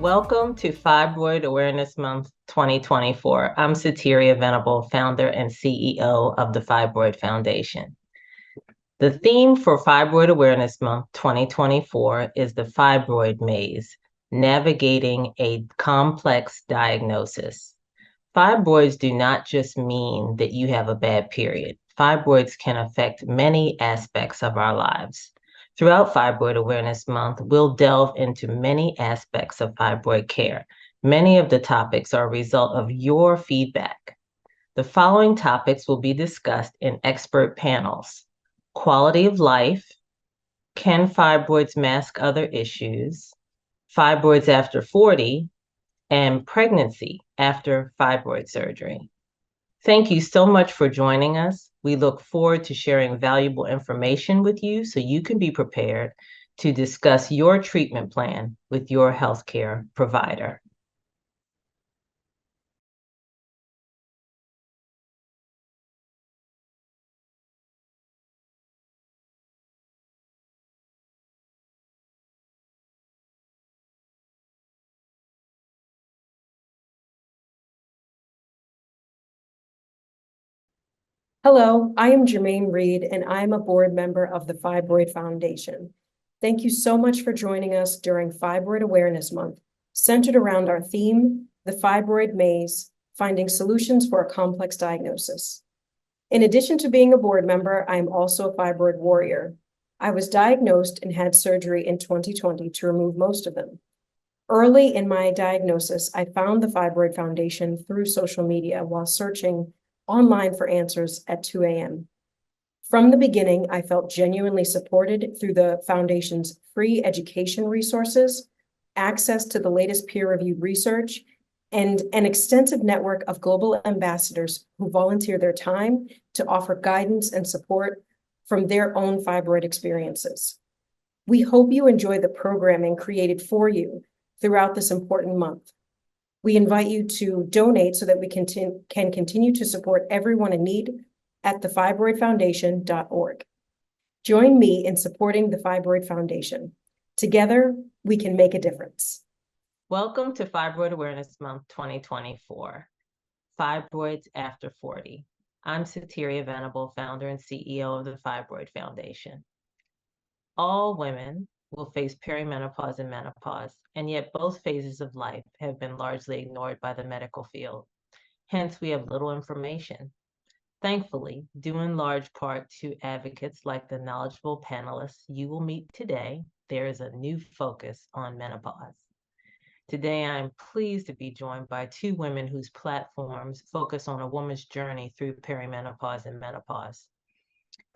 Welcome to Fibroid Awareness Month 2024. I'm Sateria Venable, founder and CEO of the Fibroid Foundation. The theme for Fibroid Awareness Month 2024 is the fibroid maze, navigating a complex diagnosis. Fibroids do not just mean that you have a bad period. Fibroids can affect many aspects of our lives. Throughout Fibroid Awareness Month, we'll delve into many aspects of fibroid care. Many of the topics are a result of your feedback. The following topics will be discussed in expert panels: quality of life, can fibroids mask other issues, fibroids after 40, and pregnancy after fibroid surgery. Thank you so much for joining us. We look forward to sharing valuable information with you so you can be prepared to discuss your treatment plan with your healthcare provider. Hello, I am Jermaine Reed, and I'm a board member of the Fibroid Foundation. Thank you so much for joining us during Fibroid Awareness Month, centered around our theme, the fibroid maze, finding solutions for a complex diagnosis. In addition to being a board member, I am also a fibroid warrior. I was diagnosed and had surgery in 2020 to remove most of them. Early in my diagnosis, I found the Fibroid Foundation through social media while searching online for answers at 2 a.m. From the beginning, I felt genuinely supported through the Foundation's free education resources, access to the latest peer-reviewed research, and an extensive network of global ambassadors who volunteer their time to offer guidance and support from their own fibroid experiences. We hope you enjoy the programming created for you throughout this important month. We invite you to donate so that we can continue to support everyone in need at thefibroidfoundation.org. Join me in supporting the Fibroid Foundation. Together, we can make a difference. Welcome to Fibroid Awareness Month 2024, Fibroids After 40. I'm Sateria Venable, founder and CEO of the Fibroid Foundation. All women will face perimenopause and menopause, and yet both phases of life have been largely ignored by the medical field. Hence, we have little information. Thankfully, due in large part to advocates like the knowledgeable panelists you will meet today, there is a new focus on menopause. Today, I'm pleased to be joined by two women whose platforms focus on a woman's journey through perimenopause and menopause.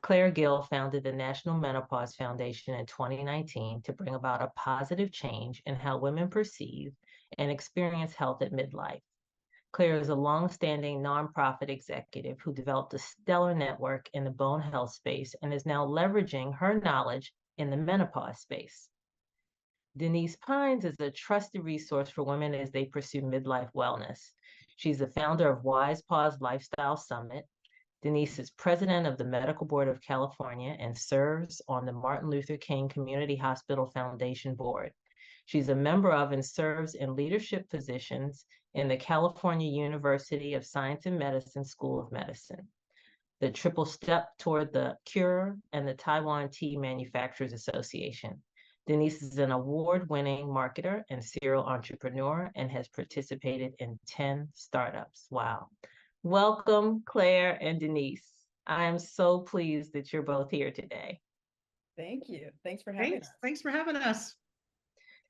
Claire Gill founded the National Menopause Foundation in 2019 to bring about a positive change in how women perceive and experience health at midlife. Claire is a long-standing nonprofit executive who developed a stellar network in the bone health space and is now leveraging her knowledge in the menopause space. Denise Pines is a trusted resource for women as they pursue midlife wellness. She's the founder of WisePause Lifestyle Summit. Denise is president of the Medical Board of California and serves on the Martin Luther King Community Hospital Foundation Board. She's a member of and serves in leadership positions in the California University of Science and Medicine School of Medicine, the Triple Step Toward the Cure, and the Taiwan Tea Manufacturers Association. Denise is an award-winning marketer and serial entrepreneur and has participated in 10 startups. Wow. Welcome, Claire and Denise. I am so pleased that you're both here today. Thank you. Thanks for having us. Thanks for having us.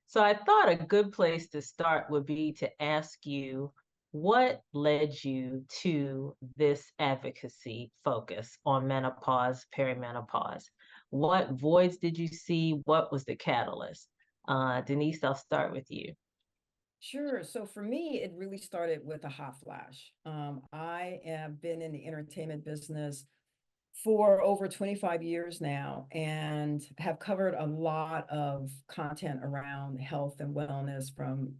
So I thought a good place to start would be to ask you, what led you to this advocacy focus on menopause, perimenopause? What voids did you see? What was the catalyst? Denise, I'll start with you. Sure. So for me, it really started with a hot flash. I have been in the entertainment business for over 25 years now and have covered a lot of content around health and wellness from,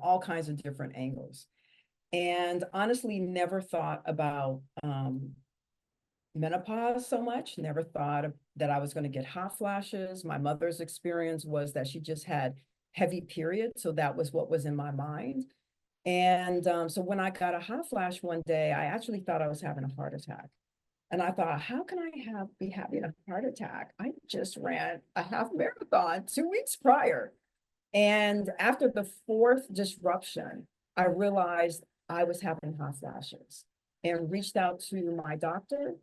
all kinds of different angles. And honestly, never thought about menopause so much, never thought that I was going to get hot flashes. My mother's experience was that she just had heavy period. So that was what was in my mind. And so when I got a hot flash one day, I actually thought I was having a heart attack. And I thought, how can I be having a heart attack? I just ran a half marathon 2 weeks prior. And after the fourth disruption, I realized I was having hot flashes and reached out to my doctor,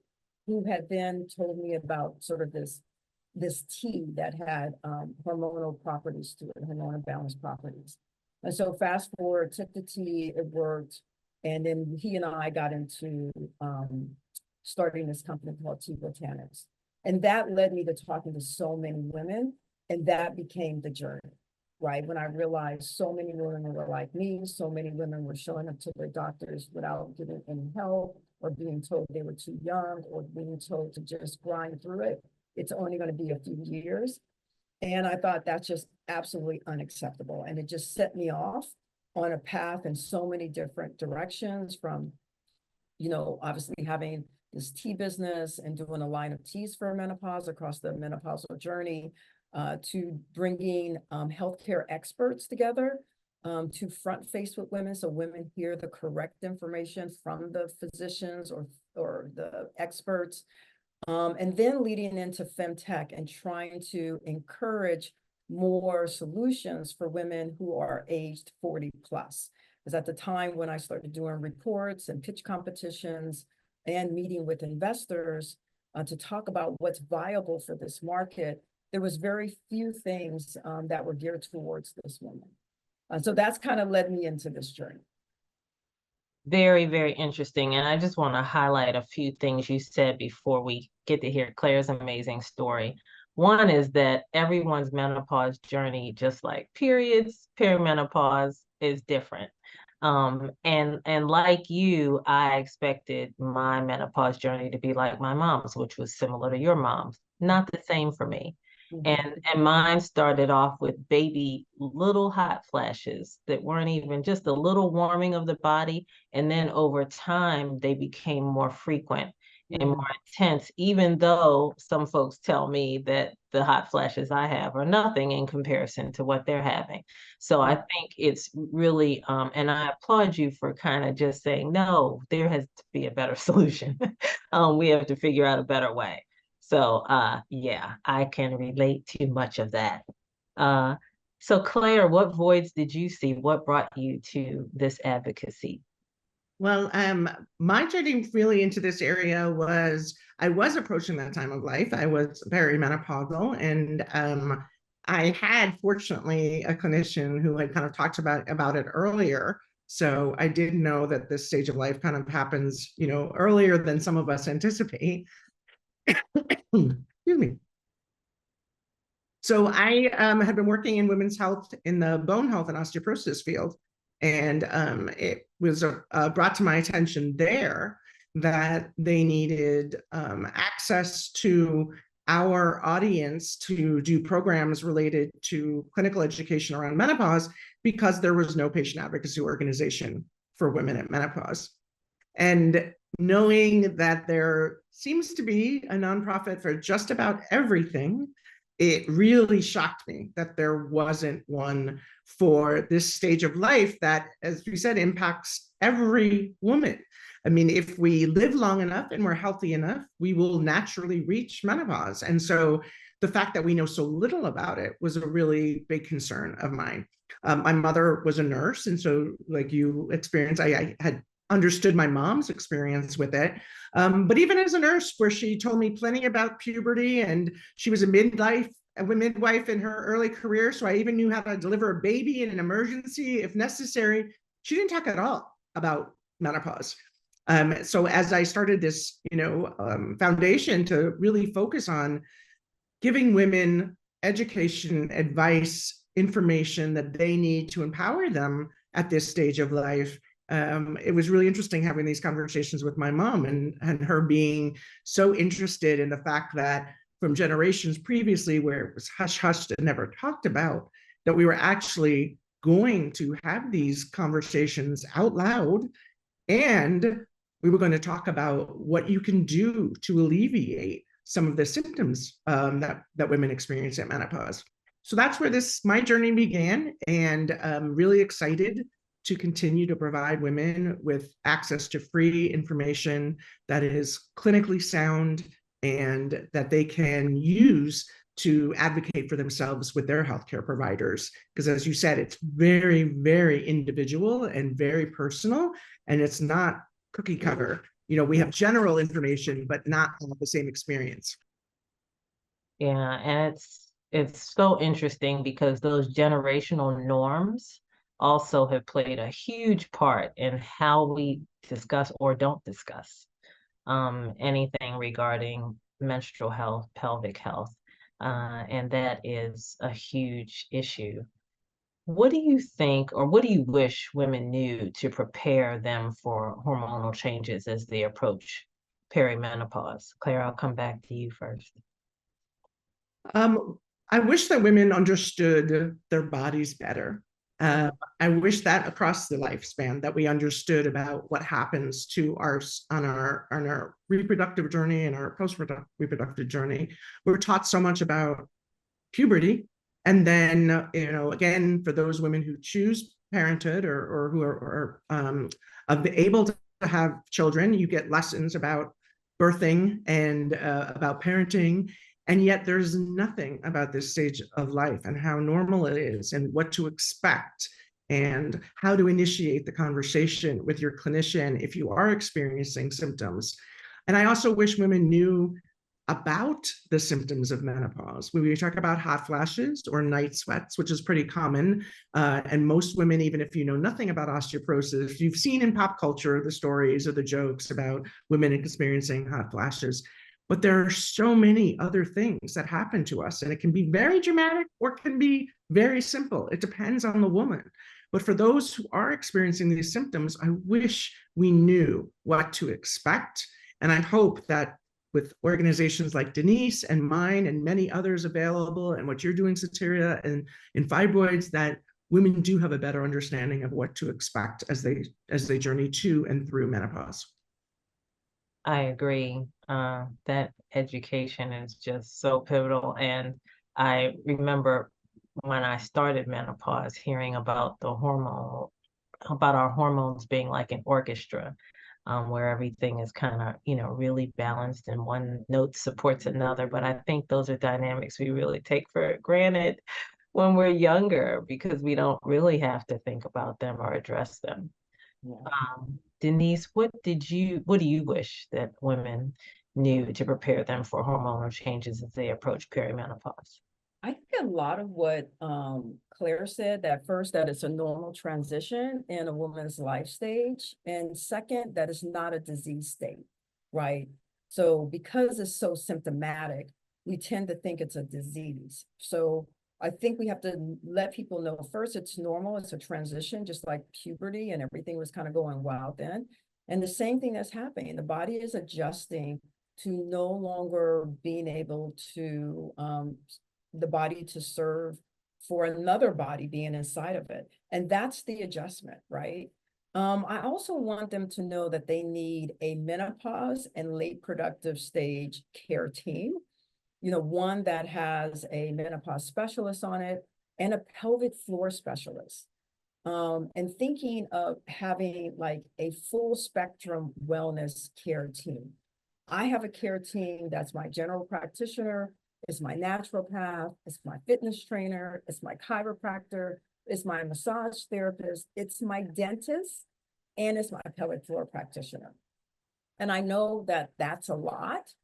who had then told me about sort of this tea that had hormonal properties to it, hormonal balance properties. And so fast forward, took the tea, it worked. And then he and I got into starting this company called Tea Botanics. And that led me to talking to so many women. And that became the journey, right? When I realized so many women were like me, so many women were showing up to their doctors without getting any help, or being told they were too young, or being told to just grind through it. It's only going to be a few years. And I thought that's just absolutely unacceptable. And it just set me off on a path in so many different directions, from, obviously having this tea business and doing a line of teas for menopause across the menopausal journey, to bringing healthcare experts together to front face with women, so women hear the correct information from the physicians or the experts. And then leading into femtech and trying to encourage more solutions for women who are aged 40 plus. Because at the time when I started doing reports and pitch competitions and meeting with investors to talk about what's viable for this market, there was very few things that were geared towards this woman. So that's kind of led me into this journey. Very, very interesting. And I just want to highlight a few things you said before we get to hear Claire's amazing story. One is that everyone's menopause journey, just like periods, perimenopause, is different. And like you, I expected my menopause journey to be like my mom's, which was similar to your mom's. Not the same for me. And mine started off with baby little hot flashes that weren't even just a little warming of the body. And then over time, they became more frequent and more intense, even though some folks tell me that the hot flashes I have are nothing in comparison to what they're having. So I think it's really, and I applaud you for kind of just saying, no, there has to be a better solution. We have to figure out a better way. So yeah, I can relate to much of that. So Claire, what voids did you see? What brought you to this advocacy? Well, my journey really into this area was, I was approaching that time of life. I was perimenopausal, and I had, fortunately, a clinician who had kind of talked about it earlier. So I did know that this stage of life kind of happens, earlier than some of us anticipate. Excuse me. So I had been working in women's health in the bone health and osteoporosis field. And it was brought to my attention there that they needed access to our audience to do programs related to clinical education around menopause, because there was no patient advocacy organization for women at menopause. And knowing that there seems to be a nonprofit for just about everything, it really shocked me that there wasn't one for this stage of life that, as we said, impacts every woman. I mean, if we live long enough and we're healthy enough, we will naturally reach menopause. And so the fact that we know so little about it was a really big concern of mine. My mother was a nurse, and so like you experienced, I had understood my mom's experience with it. But even as a nurse, where she told me plenty about puberty, and she was a midwife in her early career, so I even knew how to deliver a baby in an emergency if necessary. She didn't talk at all about menopause. So as I started this, foundation to really focus on giving women education, advice, information that they need to empower them at this stage of life, it was really interesting having these conversations with my mom, and her being so interested in the fact that from generations previously, where it was hush-hushed and never talked about, that we were actually going to have these conversations out loud, and we were going to talk about what you can do to alleviate some of the symptoms that women experience at menopause. So that's where my journey began, and I'm really excited to continue to provide women with access to free information that is clinically sound and that they can use to advocate for themselves with their healthcare providers. Because as you said, it's very, very individual and very personal, and it's not cookie cutter. You know, we have general information, but not all the same experience. Yeah, and it's so interesting because those generational norms also have played a huge part in how we discuss or don't discuss anything regarding menstrual health, pelvic health, and that is a huge issue. What do you think, or what do you wish women knew to prepare them for hormonal changes as they approach perimenopause? Claire, I'll come back to you first. I wish that women understood their bodies better. I wish that across the lifespan that we understood about what happens to us on our reproductive journey and our post-reproductive journey. We're taught so much about puberty, and then again, for those women who choose parenthood or who are able to have children, you get lessons about birthing and about parenting. And yet there's nothing about this stage of life and how normal it is and what to expect and how to initiate the conversation with your clinician if you are experiencing symptoms. And I also wish women knew about the symptoms of menopause. When we talk about hot flashes or night sweats, which is pretty common, and most women, even if you know nothing about osteoporosis, you've seen in pop culture the stories or the jokes about women experiencing hot flashes. But there are so many other things that happen to us, and it can be very dramatic or it can be very simple. It depends on the woman. But for those who are experiencing these symptoms, I wish we knew what to expect. And I hope that with organizations like Denise and mine and many others available, and what you're doing, Sateria, and in Fibroids, that women do have a better understanding of what to expect as they journey to and through menopause. I agree. That education is just so pivotal. And I remember when I started menopause, hearing about about our hormones being like an orchestra, where everything is kind of, really balanced and one note supports another. But I think those are dynamics we really take for granted when we're younger because we don't really have to think about them or address them. Denise, what do you wish that women knew to prepare them for hormonal changes as they approach perimenopause? I think a lot of what Claire said, that first, that it's a normal transition in a woman's life stage, and second, that it's not a disease state, right? So because it's so symptomatic, we tend to think it's a disease. So I think we have to let people know first, it's normal, it's a transition, just like puberty, and everything was kind of going wild then. And the same thing that's happening, the body is adjusting to no longer being able to the body to serve for another body being inside of it. And that's the adjustment, right? I also want them to know that they need a menopause and late productive stage care team, one that has a menopause specialist on it and a pelvic floor specialist. And thinking of having like a full spectrum wellness care team. I have a care team that's my general practitioner, it's my naturopath, it's my fitness trainer, it's my chiropractor, it's my massage therapist, it's my dentist, and it's my pelvic floor practitioner. And I know that that's a lot,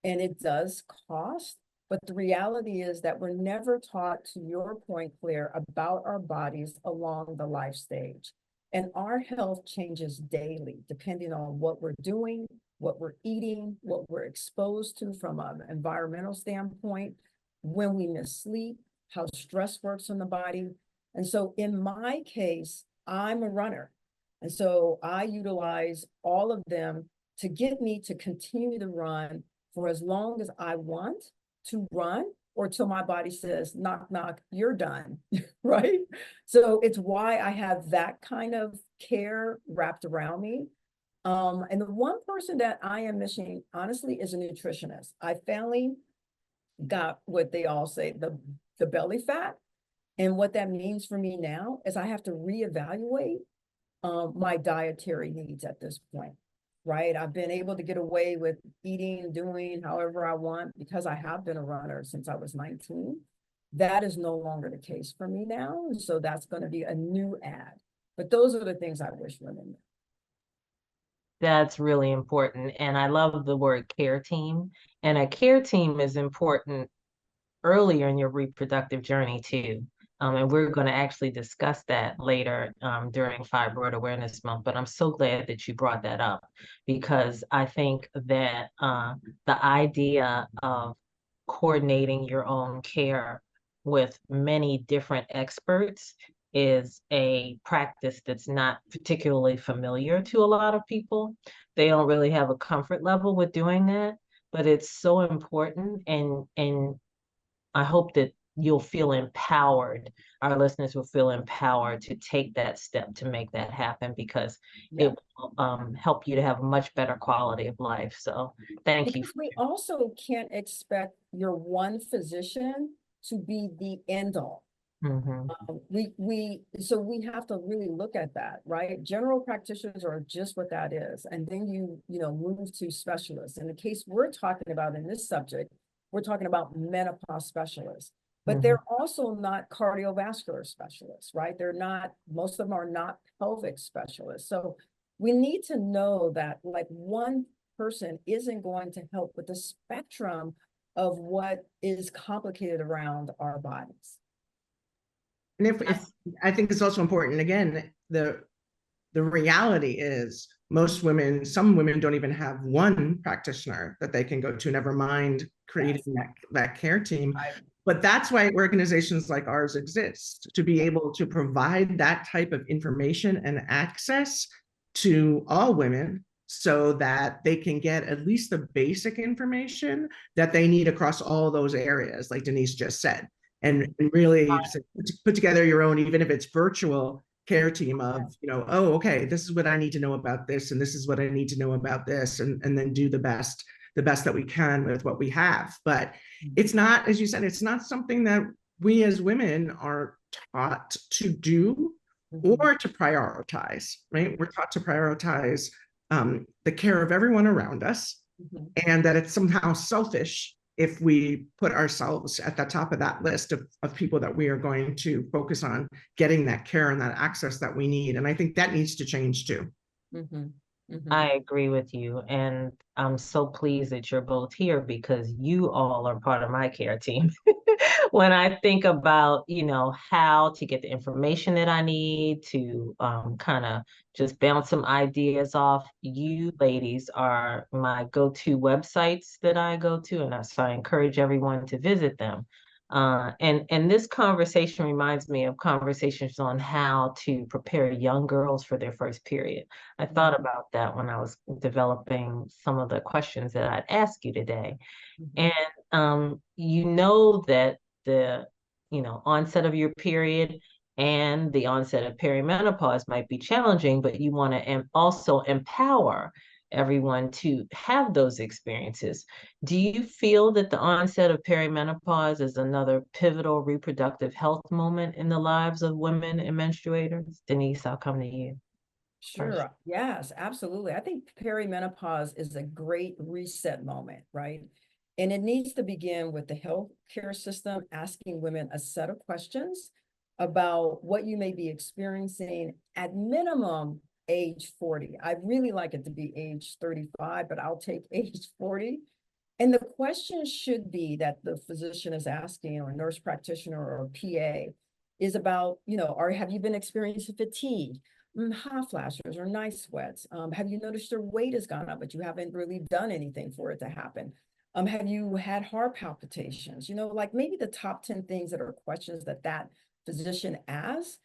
and it does cost, but the reality is that we're never taught, to your point, Claire, about our bodies along the life stage. And our health changes daily, depending on what we're doing, what we're eating, what we're exposed to from an environmental standpoint, when we miss sleep, how stress works on the body. And so in my case, I'm a runner. And so I utilize all of them to get me to continue to run for as long as I want to run, or till my body says, knock, knock, you're done, right? So it's why I have that kind of care wrapped around me. And the one person that I am missing, honestly, is a nutritionist. I finally got what they all say, the the belly fat. And what that means for me now is I have to reevaluate my dietary needs at this point, right? I've been able to get away with eating and doing however I want because I have been a runner since I was 19. That is no longer the case for me now. So that's going to be a new ad. But those are the things I wish women knew. That's really important. And I love the word care team. And a care team is important earlier in your reproductive journey too. And we're going to actually discuss that later during Fibroid Awareness Month. But I'm so glad that you brought that up, because I think that the idea of coordinating your own care with many different experts is a practice that's not particularly familiar to a lot of people. They don't really have a comfort level with doing that, but it's so important. And I hope that you'll feel empowered. Our listeners will feel empowered to take that step to make that happen, because Yeah. it will help you to have a much better quality of life. So thank you. Because we also can't expect your one physician to be the end all. Mhm. So we have to really look at that, right? General practitioners are just what that is. And then you move to specialists. In the case we're talking about in this subject, we're talking about menopause specialists, but they're also not cardiovascular specialists, right? They're not, most of them are not pelvic specialists. So we need to know that like one person isn't going to help with the spectrum of what is complicated around our bodies. And if I think it's also important, again, the reality is some women don't even have one practitioner that they can go to, never mind creating that care team. But that's why organizations like ours exist, to be able to provide that type of information and access to all women, so that they can get at least the basic information that they need across all those areas, like Denise just said. And really put together your own, even if it's virtual, care team of, oh, okay, this is what I need to know about this, and this is what I need to know about this, and then do the best that we can with what we have. But it's not, as you said, it's not something that we as women are taught to do or to prioritize, right? We're taught to prioritize the care of everyone around us, and that it's somehow selfish if we put ourselves at the top of that list of people that we are going to focus on getting that care and that access that we need. And I think that needs to change too. I agree with you. And I'm so pleased that you're both here, because you all are part of my care team. When I think about, how to get the information that I need to kind of just bounce some ideas off, you ladies are my go-to websites that I go to, and so I encourage everyone to visit them. And this conversation reminds me of conversations on how to prepare young girls for their first period. I thought about that when I was developing some of the questions that I'd ask you today. And that the onset of your period and the onset of perimenopause might be challenging, but you want to also empower everyone to have those experiences. Do you feel that the onset of perimenopause is another pivotal reproductive health moment in the lives of women and menstruators? Denise, I'll come to you. Sure. Yes, absolutely. I think perimenopause is a great reset moment, right? And it needs to begin with the healthcare system asking women a set of questions about what you may be experiencing at minimum age 40. I'd really like it to be age 35, but I'll take age 40. And the question should be that the physician is asking, or nurse practitioner or PA, is about, have you been experiencing fatigue, hot flashes, or night sweats? Have you noticed your weight has gone up, but you haven't really done anything for it to happen? Have you had heart palpitations? Like maybe the top 10 things that are questions that physician asks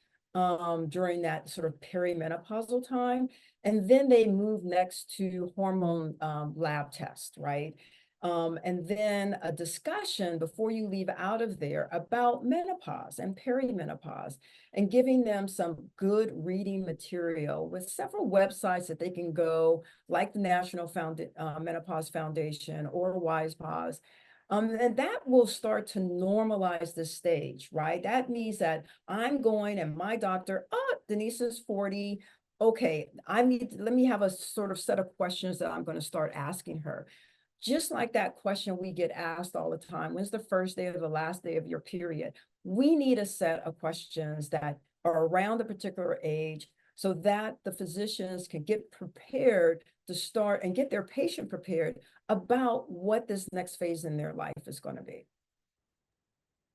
during that sort of perimenopausal time. And then they move next to hormone lab test, right? And then a discussion before you leave out of there about menopause and perimenopause, and giving them some good reading material with several websites that they can go, like the National Menopause Foundation or WisePause, And that will start to normalize this stage, right? That means that I'm going and my doctor, oh, Denise is 40. Okay, let me have a sort of set of questions that I'm going to start asking her. Just like that question we get asked all the time, when's the first day or the last day of your period? We need a set of questions that are around a particular age so that the physicians can get prepared to start and get their patient prepared about what this next phase in their life is going to be.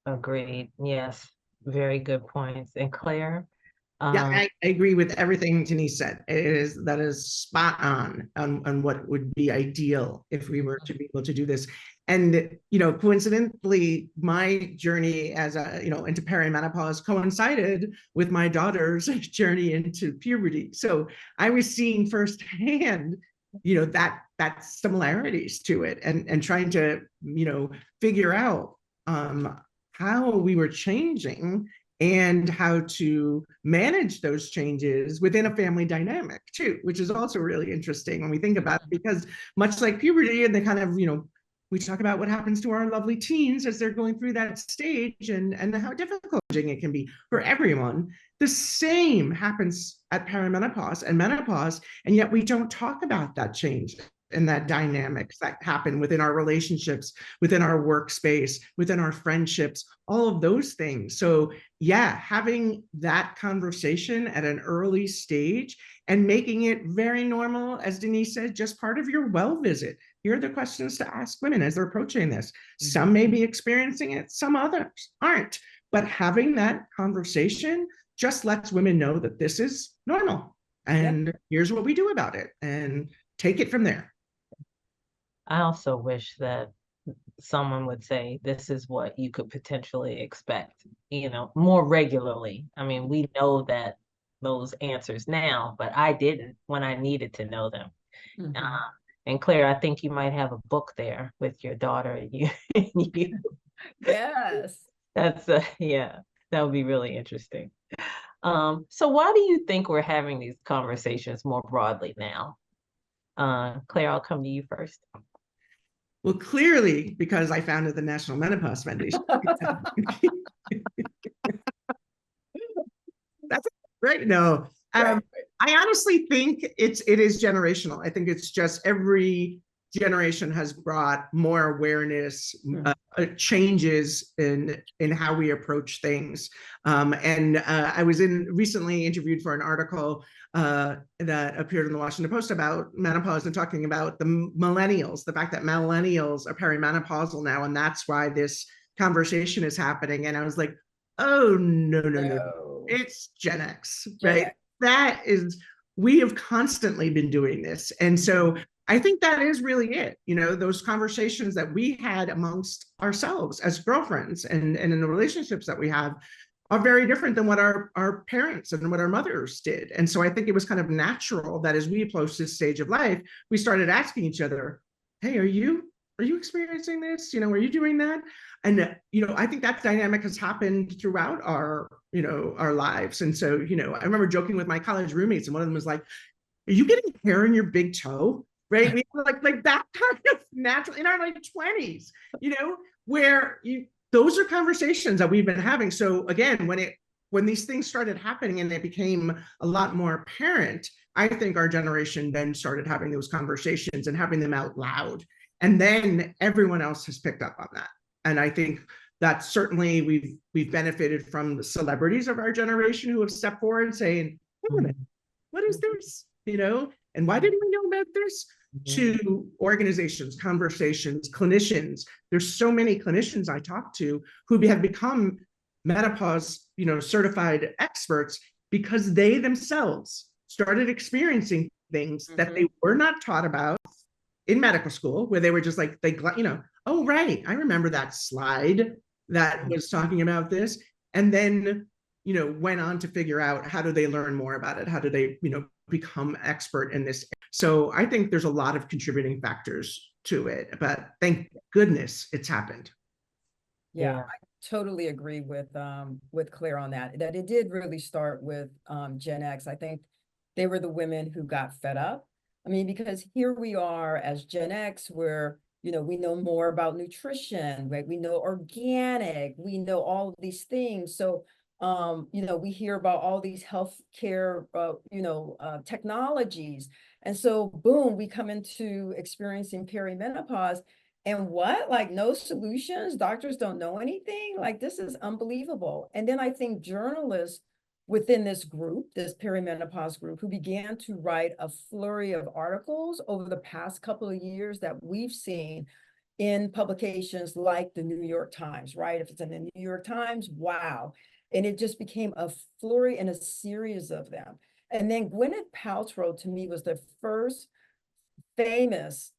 Agreed. Yes. Very good points. And Claire? Yeah, I agree with everything Denise said. That is spot on what would be ideal if we were to be able to do this. And coincidentally, my journey as into perimenopause coincided with my daughter's journey into puberty. So I was seeing firsthand, that similarities to it, and trying to figure out how we were changing and how to manage those changes within a family dynamic too, which is also really interesting when we think about it, because much like puberty and the kind of, we talk about what happens to our lovely teens as they're going through that stage and how difficult it can be for everyone. The same happens at perimenopause and menopause, and yet we don't talk about that change and that dynamics that happen within our relationships, within our workspace, within our friendships, all of those things. So yeah, having that conversation at an early stage and making it very normal, as Denise said, just part of your well visit. Here are the questions to ask women as they're approaching this. Some may be experiencing it, some others aren't. But having that conversation just lets women know that this is normal. And here's what we do about it, and take it from there. I also wish that someone would say, this is what you could potentially expect, more regularly. I mean, we know that those answers now, but I didn't when I needed to know them. And Claire, I think you might have a book there with your daughter. You. Yes. That's yeah, that would be really interesting. So why do you think we're having these conversations more broadly now? Claire, I'll come to you first. Well, clearly, because I founded the National Menopause Foundation. That's great. No, I honestly think it is generational. I think it's just every generation has brought more awareness, changes in how we approach things. I was recently interviewed for an article that appeared in the Washington Post about menopause and talking about the millennials, the fact that millennials are perimenopausal now, and that's why this conversation is happening. And I was like, oh, no. It's Gen X, right? That is, we have constantly been doing this. And so I think that is really it. Those conversations that we had amongst ourselves as girlfriends and in the relationships that we have are very different than what our parents and what our mothers did. And so I think it was kind of natural that as we approached this stage of life, we started asking each other, hey, are you experiencing this? Are you doing that? And, I think that dynamic has happened throughout our lives. And so, I remember joking with my college roommates, and one of them was like, are you getting hair in your big toe? Right? We like that kind of natural in our 20s, where those are conversations that we've been having. So again, when these things started happening and it became a lot more apparent, I think our generation then started having those conversations and having them out loud. And then everyone else has picked up on that. And I think that certainly we've benefited from the celebrities of our generation who have stepped forward saying, wait a minute, what is this? And why didn't we know about this? To organizations, conversations, clinicians. There's so many clinicians I talk to who have become menopause, certified experts because they themselves started experiencing things that they were not taught about in medical school, where they were just like, oh, right, I remember that slide that was talking about this. And then, went on to figure out, how do they learn more about it? How do they, become expert in this? So I think there's a lot of contributing factors to it, but thank goodness it's happened. Yeah, I totally agree with Claire on that it did really start with Gen X. I think they were the women who got fed up. I mean, because here we are as Gen X, we're we know more about nutrition, right? We know organic, we know all of these things. So, we hear about all these healthcare, technologies. And so, boom, we come into experiencing perimenopause. And what? Like, no solutions? Doctors don't know anything? Like, this is unbelievable. And then I think journalists within this group, this perimenopause group, who began to write a flurry of articles over the past couple of years that we've seen in publications like the New York Times, right? If it's in the New York Times, wow. And it just became a flurry and a series of them. And then Gwyneth Paltrow, to me, was the first famous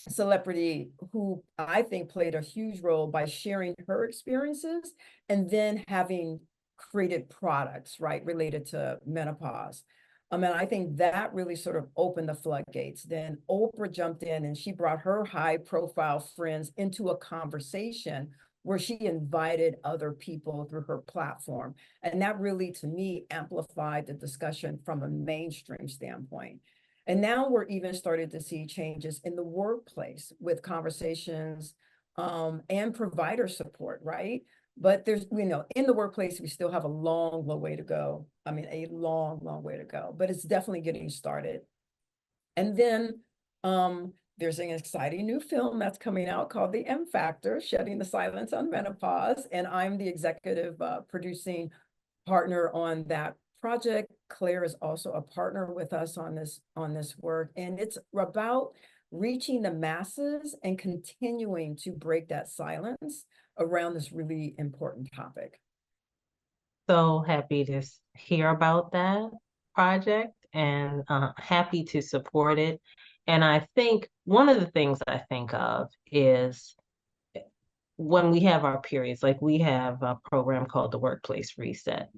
celebrity who I think played a huge role by sharing her experiences and then having created products, right, related to menopause. And I think that really sort of opened the floodgates. Then Oprah jumped in and she brought her high profile friends into a conversation where she invited other people through her platform. And that really, to me, amplified the discussion from a mainstream standpoint. And now we're even starting to see changes in the workplace with conversations and provider support, right? But there's, in the workplace, we still have a long way to go. I mean, a long way to go, but it's definitely getting started. And then there's an exciting new film that's coming out called The M Factor, Shedding the Silence on Menopause. And I'm the executive producing partner on that project. Claire is also a partner with us on this work. And it's about reaching the masses and continuing to break that silence around this really important topic. So happy to hear about that project and happy to support it. And I think one of the things I think of is when we have our periods, like we have a program called the Workplace Reset.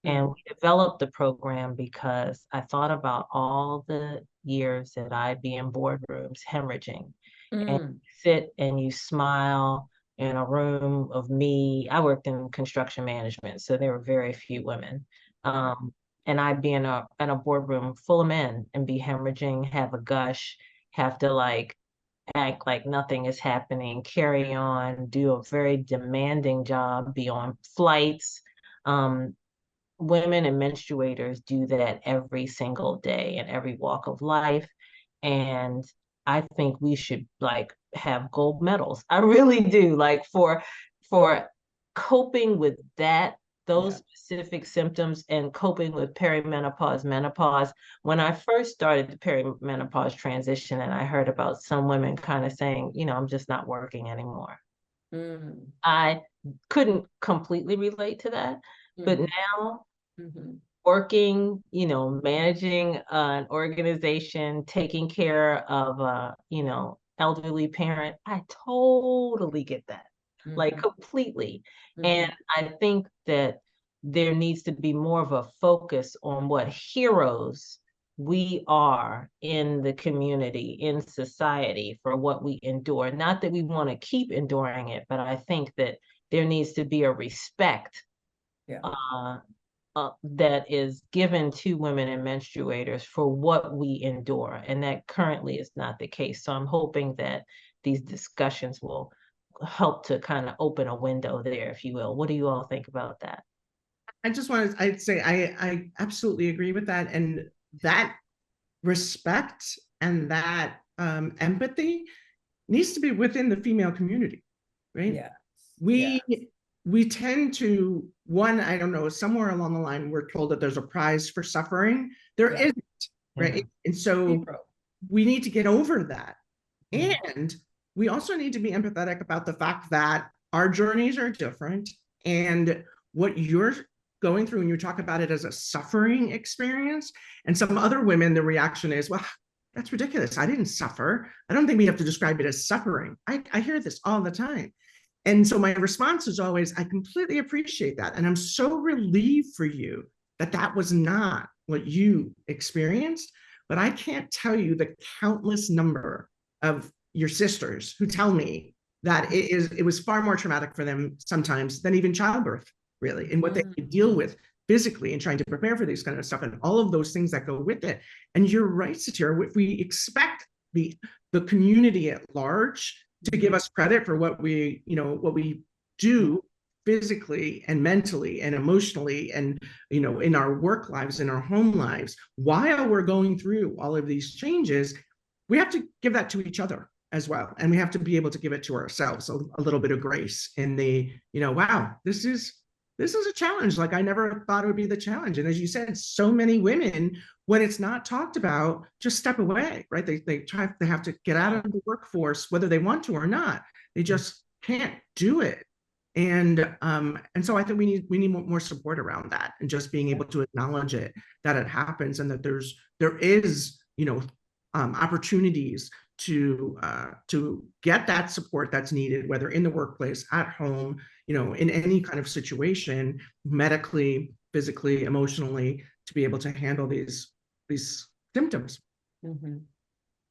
And we developed the program because I thought about all the years that I'd be in boardrooms hemorrhaging and you sit and you smile in a room of me. I worked in construction management, so there were very few women. And I'd be in a boardroom full of men and be hemorrhaging, have a gush, have to like act like nothing is happening, carry on, do a very demanding job, be on flights. Women and menstruators do that every single day in every walk of life. And I think we should like have gold medals. I really do, like for coping with those specific symptoms and coping with perimenopause, menopause. When I first started the perimenopause transition and I heard about some women kind of saying, I'm just not working anymore. I couldn't completely relate to that, but now working, managing an organization, taking care of a, elderly parent, I totally get that, like completely. And I think that there needs to be more of a focus on what heroes we are in the community, in society, for what we endure. Not that we want to keep enduring it, but I think that there needs to be a respect that is given to women and menstruators for what we endure. And that currently is not the case. So I'm hoping that these discussions will help to kind of open a window there, if you will. What do you all think about that? I'd say I absolutely agree with that. And that respect and that empathy needs to be within the female community, right? Yeah. We tend to, I don't know, somewhere along the line, we're told that there's a prize for suffering. There isn't, right? And so we need to get over that. And we also need to be empathetic about the fact that our journeys are different. And what you're going through, and you talk about it as a suffering experience, and some other women, the reaction is, well, that's ridiculous. I didn't suffer. I don't think we have to describe it as suffering. I hear this all the time. And so my response is always, I completely appreciate that. And I'm so relieved for you that that was not what you experienced. But I can't tell you the countless number of your sisters who tell me that it was far more traumatic for them sometimes than even childbirth, really, and what they deal with physically and trying to prepare for this kind of stuff and all of those things that go with it. And you're right, Sateria, if we expect the the community at large to give us credit for what we, what we do physically and mentally and emotionally and, in our work lives, in our home lives, while we're going through all of these changes. We have to give that to each other as well. And we have to be able to give it to ourselves a little bit of grace in the, wow, this is a challenge. Like, I never thought it would be the challenge. And as you said, so many women, when it's not talked about, just step away, right? They have to get out of the workforce, whether they want to or not. They just can't do it. And so I think we need more support around that, and just being able to acknowledge it, that it happens, and that there is, opportunities to get that support that's needed, whether in the workplace, at home, in any kind of situation, medically, physically, emotionally, to be able to handle these symptoms.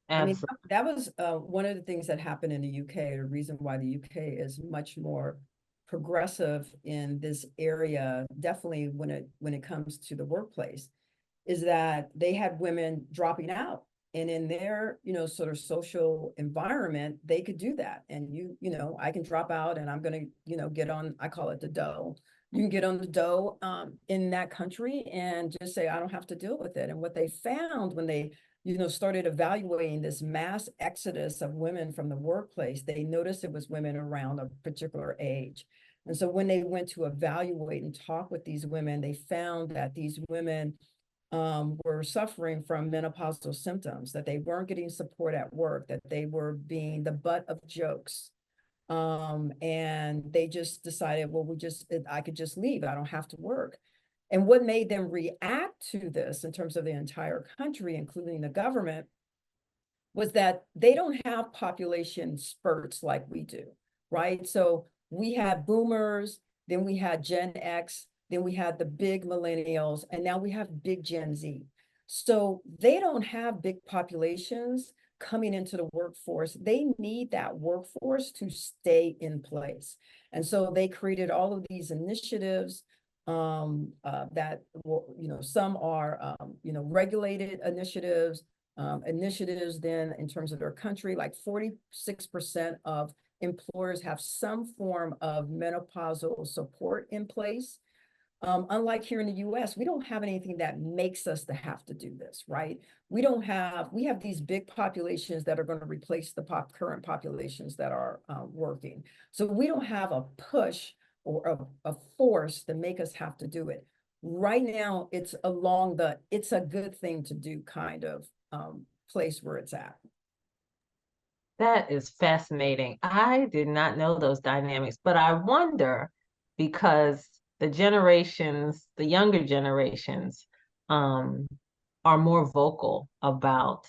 I mean, that was one of the things that happened in the UK. The reason why the UK is much more progressive in this area, definitely when it comes to the workplace, is that they had women dropping out. And in their, sort of social environment, they could do that. And I can drop out and I'm going to, get on, I call it the dough. You can get on the dough in that country and just say, I don't have to deal with it. And what they found when they, started evaluating this mass exodus of women from the workplace, they noticed it was women around a particular age. And so when they went to evaluate and talk with these women, they found that these women were suffering from menopausal symptoms, that they weren't getting support at work, that they were being the butt of jokes. And they just decided, well, I could just leave. I don't have to work. And what made them react to this in terms of the entire country, including the government, was that they don't have population spurts like we do, right? So we had boomers, then we had Gen X, then we had the big millennials, and now we have big Gen Z. So they don't have big populations coming into the workforce. They need that workforce to stay in place. And so they created all of these initiatives that, some are, regulated initiatives, initiatives then in terms of their country, like 46% of employers have some form of menopausal support in place. Unlike here in the US, we don't have anything that makes us to have to do this, right? We have these big populations that are going to replace the current populations that are working. So we don't have a push or a force to make us have to do it. Right now, it's it's a good thing to do kind of place where it's at. That is fascinating. I did not know those dynamics, but I wonder, because the younger generations, are more vocal about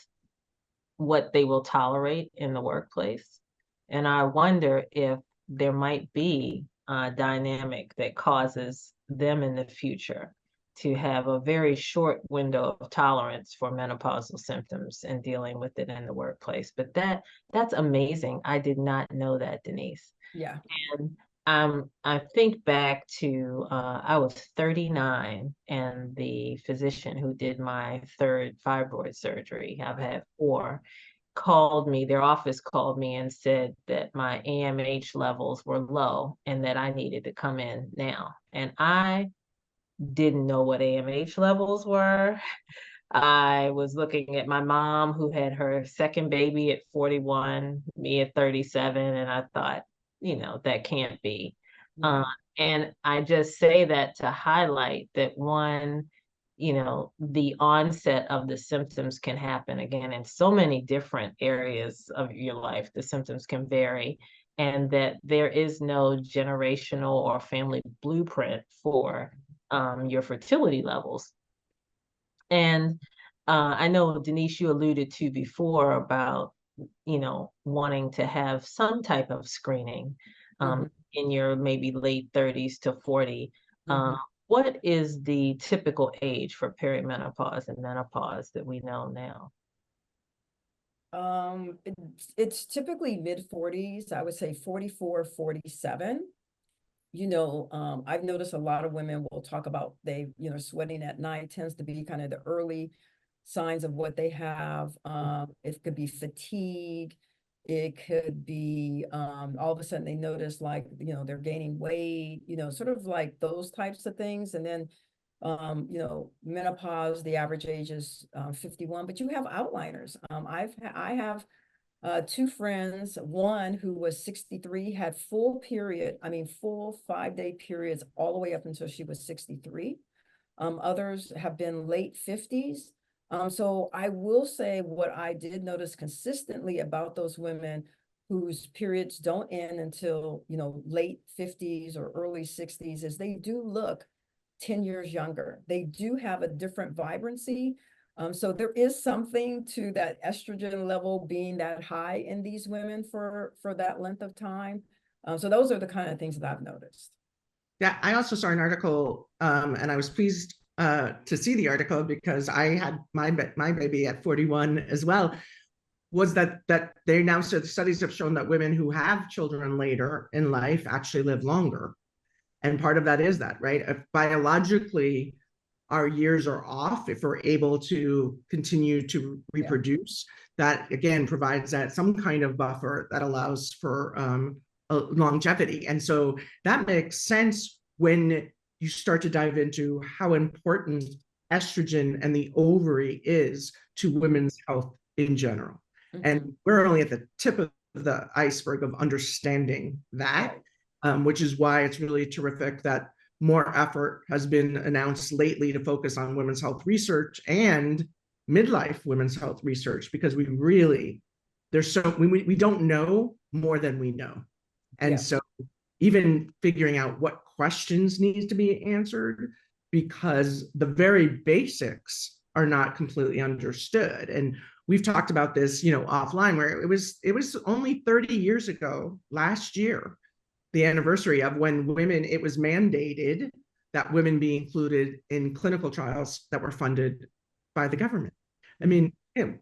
what they will tolerate in the workplace. And I wonder if there might be a dynamic that causes them in the future to have a very short window of tolerance for menopausal symptoms and dealing with it in the workplace. But that's amazing. I did not know that, Denise. Yeah. And I think back to I was 39, and the physician who did my third fibroid surgery, I've had 4, their office called me and said that my AMH levels were low and that I needed to come in now. And I didn't know what AMH levels were. I was looking at my mom, who had her second baby at 41, me at 37, and I thought, that can't be. And I just say that to highlight that, one, the onset of the symptoms can happen again in so many different areas of your life. The symptoms can vary, and that there is no generational or family blueprint for your fertility levels. And I know, Denise, you alluded to before about, wanting to have some type of screening in your maybe late 30s to 40. What is the typical age for perimenopause and menopause that we know now? It's typically mid-40s. I would say 44, 47. I've noticed a lot of women will talk about sweating at night tends to be kind of the early signs of what they have. It could be fatigue. It could be all of a sudden they notice like, you know, they're gaining weight, you know, sort of like those types of things. And then, you know, menopause, the average age is 51, but you have outliners. I have two friends, one who was 63, had full 5-day periods all the way up until she was 63. Others have been late 50s. So I will say what I did notice consistently about those women whose periods don't end until, you know, late 50s or early 60s is they do look 10 years younger. They do have a different vibrancy. So there is something to that estrogen level being that high in these women for that length of time. So those are the kind of things that I've noticed. Yeah, I also saw an article, and I was pleased to see the article because I had my baby at 41 as well. Was that they now said studies have shown that women who have children later in life actually live longer, and part of that is that, right? If biologically our years are off, if we're able to continue to reproduce, that again provides that some kind of buffer that allows for longevity. And so that makes sense when you start to dive into how important estrogen and the ovary is to women's health in general. And we're only at the tip of the iceberg of understanding that, which is why it's really terrific that more effort has been announced lately to focus on women's health research and midlife women's health research, because we don't know more than we know. And so even figuring out what questions need to be answered, because the very basics are not completely understood. And we've talked about this, you know, offline, where it was only 30 years ago, last year, the anniversary of when it was mandated that women be included in clinical trials that were funded by the government. I mean, it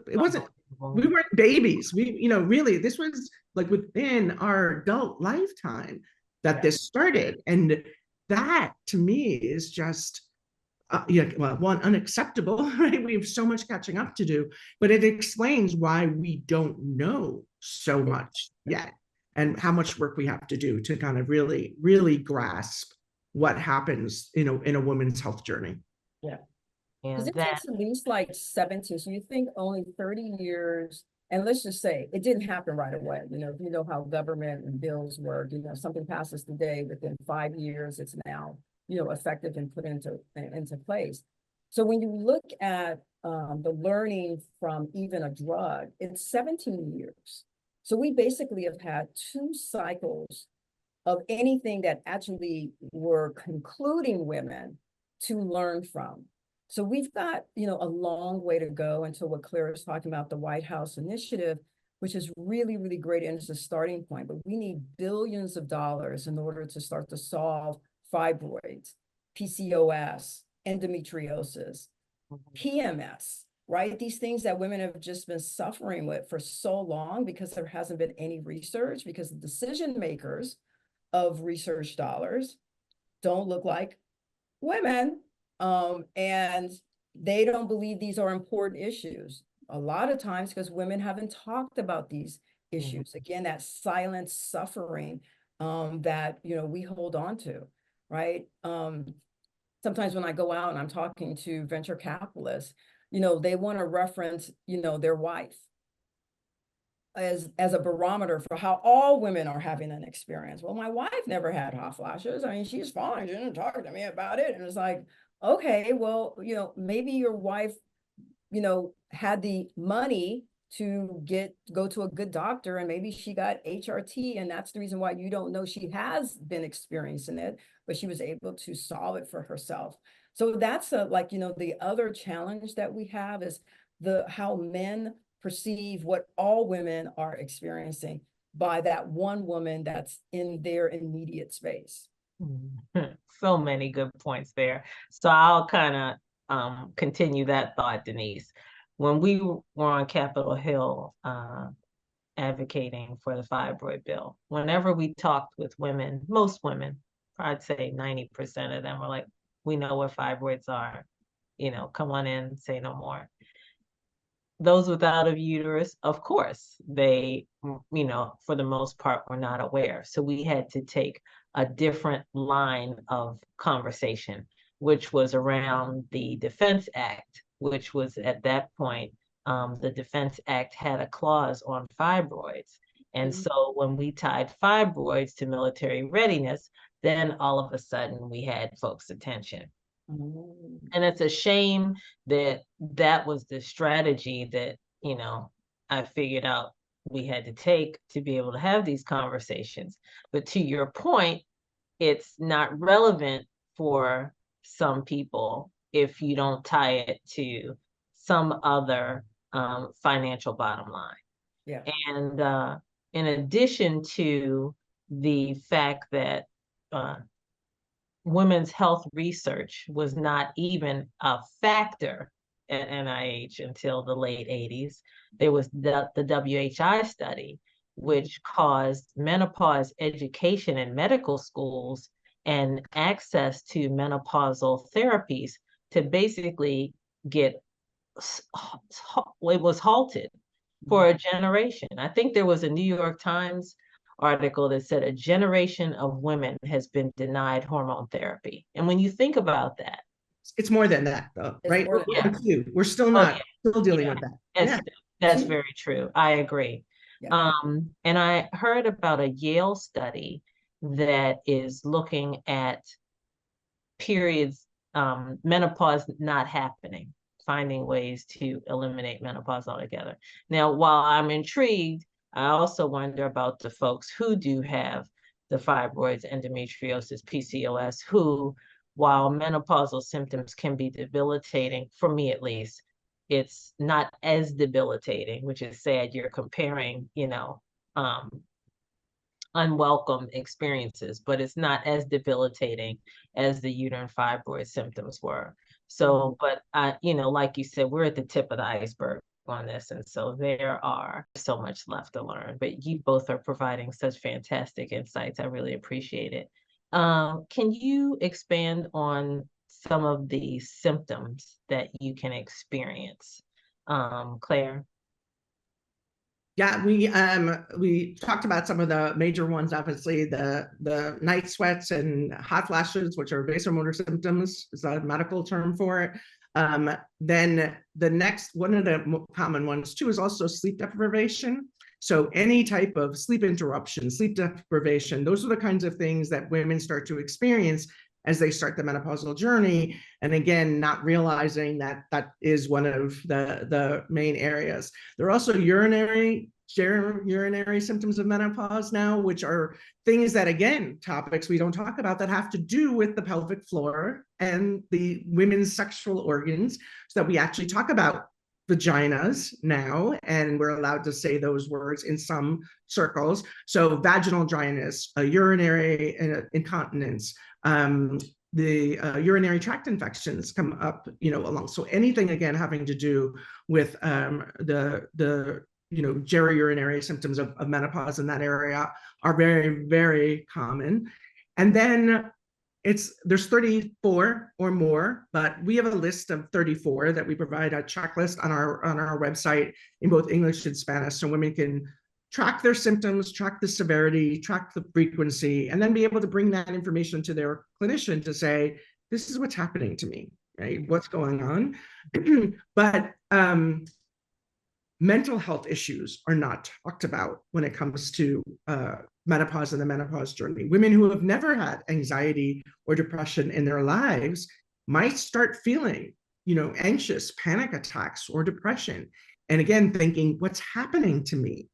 wasn't, we weren't babies. Really, this was like within our adult lifetime that this started. And that to me is just, one, unacceptable, right? We have so much catching up to do, but it explains why we don't know so much yet, and how much work we have to do to kind of really, really grasp what happens, in a woman's health journey. Yeah. Yeah, Because it takes at least like 70, so you think only 30 years, and let's just say it didn't happen right away. You know how government and bills work, something passes today, within 5 years, it's now, effective and put into place. So when you look at the learning from even a drug, it's 17 years. So we basically have had 2 cycles of anything that actually were concluding women to learn from. So we've got, a long way to go until what Claire is talking about, the White House initiative, which is really, really great and it's a starting point, but we need billions of dollars in order to start to solve fibroids, PCOS, endometriosis, PMS, right? These things that women have just been suffering with for so long because there hasn't been any research, because the decision makers of research dollars don't look like women. And they don't believe these are important issues. A lot of times because women haven't talked about these issues. Again, that silent suffering that, we hold on to, right? Sometimes when I go out and I'm talking to venture capitalists, they want to reference, their wife as a barometer for how all women are having an experience. Well, my wife never had hot flashes. I mean, she's fine. She didn't talk to me about it. And it's like, okay, well, maybe your wife, had the money to go to a good doctor, and maybe she got HRT, and that's the reason why you don't know she has been experiencing it, but she was able to solve it for herself. So that's the other challenge that we have is how men perceive what all women are experiencing by that one woman that's in their immediate space. So many good points there. So I'll kind of continue that thought, Denise. When we were on Capitol Hill advocating for the fibroid bill, whenever we talked with women, most women, I'd say 90% of them were like, we know what fibroids are. come on in, say no more. Those without a uterus, of course, they, for the most part, were not aware. So we had to take a different line of conversation, which was around the Defense Act, which was at that point, the Defense Act had a clause on fibroids. And so when we tied fibroids to military readiness, then all of a sudden we had folks' attention. And it's a shame that that was the strategy that, I figured out we had to take to be able to have these conversations. But to your point, it's not relevant for some people if you don't tie it to some other financial bottom line. Yeah. And in addition to the fact that women's health research was not even a factor at NIH until the late 80s. There was the WHI study, which caused menopause education in medical schools and access to menopausal therapies to basically get, it was halted for a generation. I think there was a New York Times article that said a generation of women has been denied hormone therapy. And when you think about that, it's more than that, though, right? We're still not still dealing with that. That's very true. I agree. Yeah. And I heard about a Yale study that is looking at periods, menopause not happening, finding ways to eliminate menopause altogether. Now, while I'm intrigued, I also wonder about the folks who do have the fibroids, endometriosis, PCOS, who, while menopausal symptoms can be debilitating, for me at least, it's not as debilitating, which is sad. You're comparing, unwelcome experiences, but it's not as debilitating as the uterine fibroid symptoms were. So, but like you said, we're at the tip of the iceberg on this. And so there are so much left to learn, but you both are providing such fantastic insights. I really appreciate it. Can you expand on some of the symptoms that you can experience? Claire? Yeah, we talked about some of the major ones, obviously, the night sweats and hot flashes, which are vasomotor symptoms, is a medical term for it. Then the next, one of the common ones too, is also sleep deprivation. So any type of sleep interruption, sleep deprivation, those are the kinds of things that women start to experience as they start the menopausal journey. And again, not realizing that that is one of the main areas. There are also urinary symptoms of menopause now, which are things that, again, topics we don't talk about that have to do with the pelvic floor and the women's sexual organs, so that we actually talk about vaginas now, and we're allowed to say those words in some circles. So vaginal dryness, urinary incontinence, the urinary tract infections come up, along. So anything, again, having to do with the geriurinary symptoms of menopause in that area are very, very common. And then there's 34 or more, but we have a list of 34 that we provide a checklist on our website in both English and Spanish, so women can track their symptoms, track the severity, track the frequency, and then be able to bring that information to their clinician to say, this is what's happening to me, right? What's going on? But mental health issues are not talked about when it comes to menopause and the menopause journey. Women who have never had anxiety or depression in their lives might start feeling, anxious, panic attacks, or depression. And again, thinking, what's happening to me?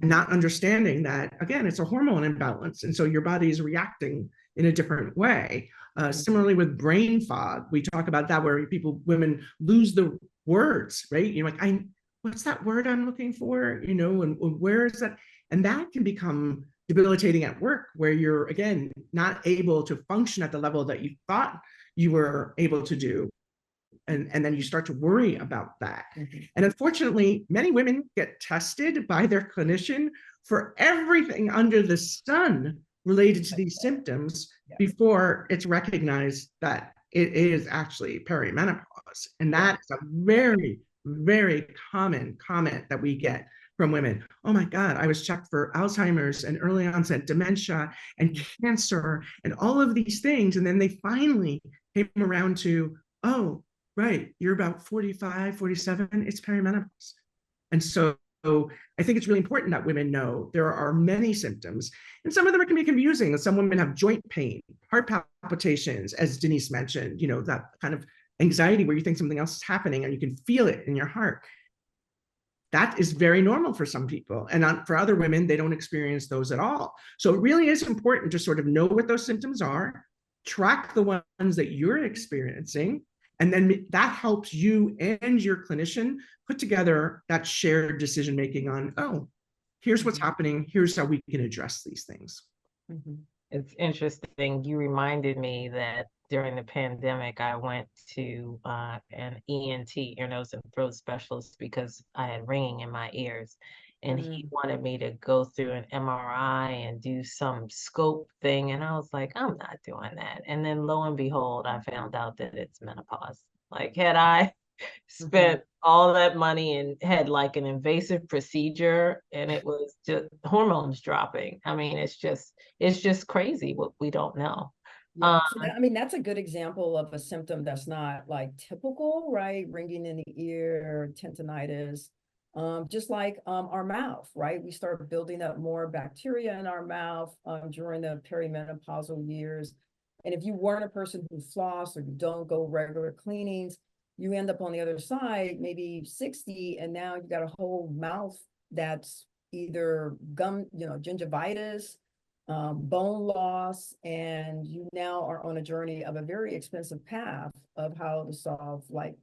Not understanding that, again, it's a hormone imbalance. And so your body is reacting in a different way. Similarly with brain fog, we talk about that, where women lose the words, right? What's that word I'm looking for? And where is that? And that can become debilitating at work, where you're, again, not able to function at the level that you thought you were able to do. And then you start to worry about that. And unfortunately, many women get tested by their clinician for everything under the sun related to these symptoms before it's recognized that it is actually perimenopause. And that is a very, very common comment that we get from women. Oh my God, I was checked for Alzheimer's and early onset dementia and cancer and all of these things. And then they finally came around to, oh, right, you're about 45, 47, it's perimenopause. And so I think it's really important that women know there are many symptoms, and some of them can be confusing. Some women have joint pain, heart palpitations, as Denise mentioned, that kind of anxiety where you think something else is happening and you can feel it in your heart. That is very normal for some people. And for other women, they don't experience those at all. So it really is important to sort of know what those symptoms are, track the ones that you're experiencing, and then that helps you and your clinician put together that shared decision making on, oh, here's what's happening, here's how we can address these things. It's interesting. You reminded me that during the pandemic, I went to an ENT, ear, nose, and throat specialist, because I had ringing in my ears. And he wanted me to go through an MRI and do some scope thing. And I was like, I'm not doing that. And then lo and behold, I found out that it's menopause. Like, had I spent all that money and had like an invasive procedure and it was just hormones dropping. I mean, it's just crazy what we don't know. Yeah, so I mean, that's a good example of a symptom that's not like typical, right? Ringing in the ear, tinnitus, just like our mouth, right? We start building up more bacteria in our mouth during the perimenopausal years. And if you weren't a person who floss or you don't go regular cleanings, you end up on the other side, maybe 60, and now you got a whole mouth that's either gum, gingivitis, bone loss, and you now are on a journey of a very expensive path of how to solve like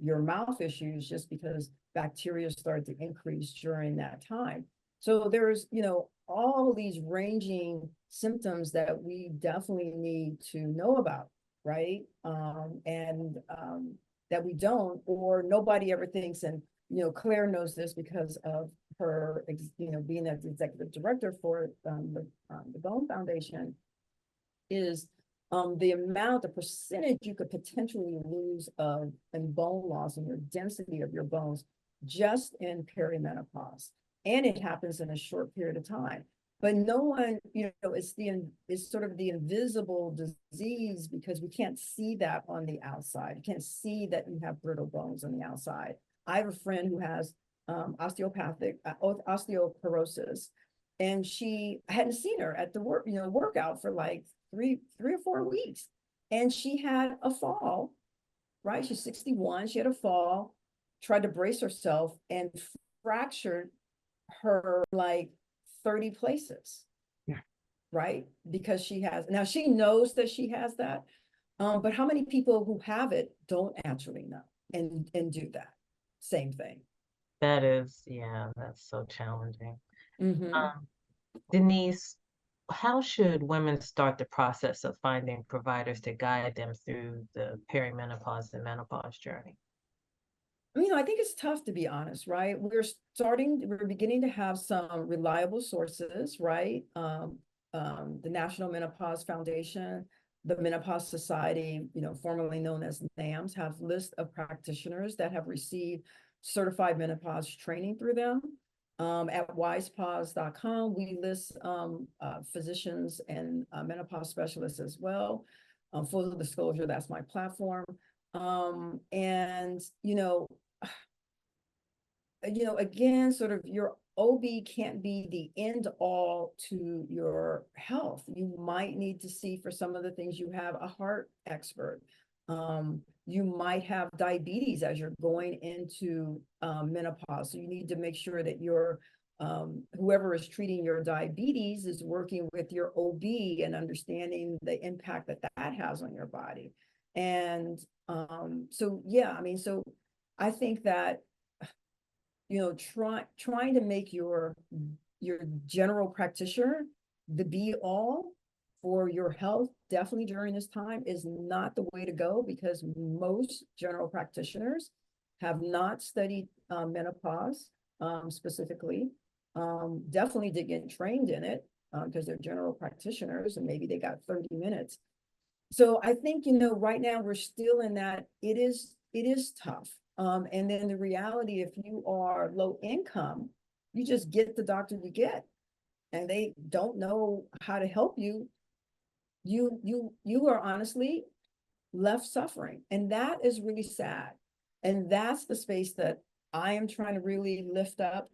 your mouth issues, just because bacteria started to increase during that time. So there's, all these ranging symptoms that we definitely need to know about, right? That we don't, or nobody ever thinks, and Claire knows this because of her, being an executive director for the Bone Foundation, is the percentage you could potentially lose in bone loss and your density of your bones just in perimenopause, and it happens in a short period of time. But no one, it's sort of the invisible disease, because we can't see that on the outside. You can't see that you have brittle bones on the outside. I have a friend who has osteoporosis, and I hadn't seen her at the workout for like three or 4 weeks. And she had a fall, right? She's 61. She had a fall, tried to brace herself, and fractured her like 30 places. Yeah. Right? Because now she knows that she has that. But how many people who have it don't actually know and do that same thing? That's so challenging. Denise, how should women start the process of finding providers to guide them through the perimenopause and menopause journey? I think it's tough, to be honest, right? We're beginning to have some reliable sources, right? The National Menopause Foundation, the Menopause Society, formerly known as NAMS, have lists of practitioners that have received certified menopause training through them. At WisePause.com, we list physicians and menopause specialists as well. Full disclosure, that's my platform. Again, sort of your OB can't be the end all to your health. You might need to see, for some of the things you have, a heart expert. You might have diabetes as you're going into menopause. So you need to make sure that whoever is treating your diabetes is working with your OB and understanding the impact that has on your body. And so I think that trying to make your general practitioner the be all for your health, definitely during this time, is not the way to go, because most general practitioners have not studied menopause specifically. Definitely did get trained in it because they're general practitioners, and maybe they got 30 minutes. So I think, right now we're still in that, it is tough. And then the reality, if you are low income, you just get the doctor you get, and they don't know how to help you. You are honestly left suffering. And that is really sad. And that's the space that I am trying to really lift up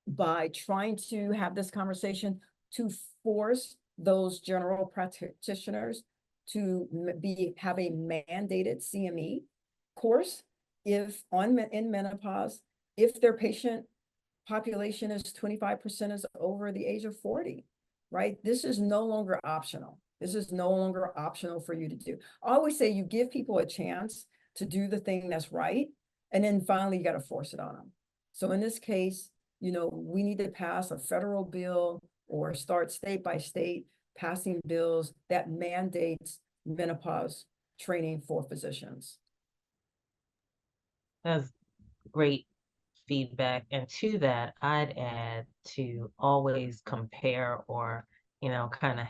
by trying to have this conversation, to force those general practitioners to have a mandated CME course if in menopause, if their patient population is 25% is over the age of 40, right? This is no longer optional. This is no longer optional for you to do. I always say you give people a chance to do the thing that's right, and then finally you got to force it on them. So in this case, we need to pass a federal bill or start state by state passing bills that mandates menopause training for physicians. That's great feedback. And to that, I'd add to always compare or, kind of